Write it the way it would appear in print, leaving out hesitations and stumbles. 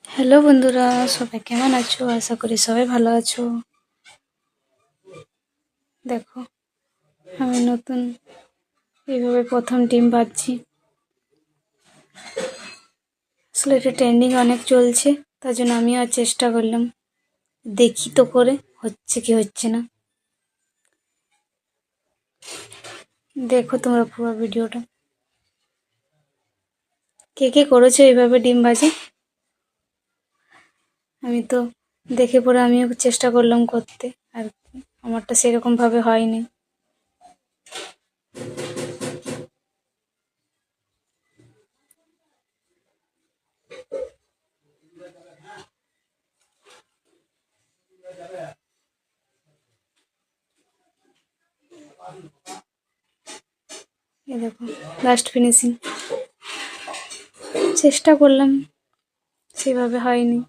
Hello বন্ধুরা, সবাই কেমন আছো? আশা করি সবাই ভালো আছো। দেখো, আমি নতুন এইভাবে প্রথম ডিম ভাজছি। আসলে এটা ট্রেন্ডিং অনেক চলছে, তার জন্য আমিও আর চেষ্টা করলাম, দেখি তো করে হচ্ছে কি হচ্ছে না। দেখো তোমরা পুরো ভিডিওটা। কে কে করেছো এইভাবে ডিম ভাজি? আমি তো দেখে পরে আমিও চেষ্টা করলাম করতে, আর আমারটা সেরকম ভাবে হয়নি। এই দেখো, লাস্ট ফিনিশিং চেষ্টা করলাম, সেভাবে হয়নি।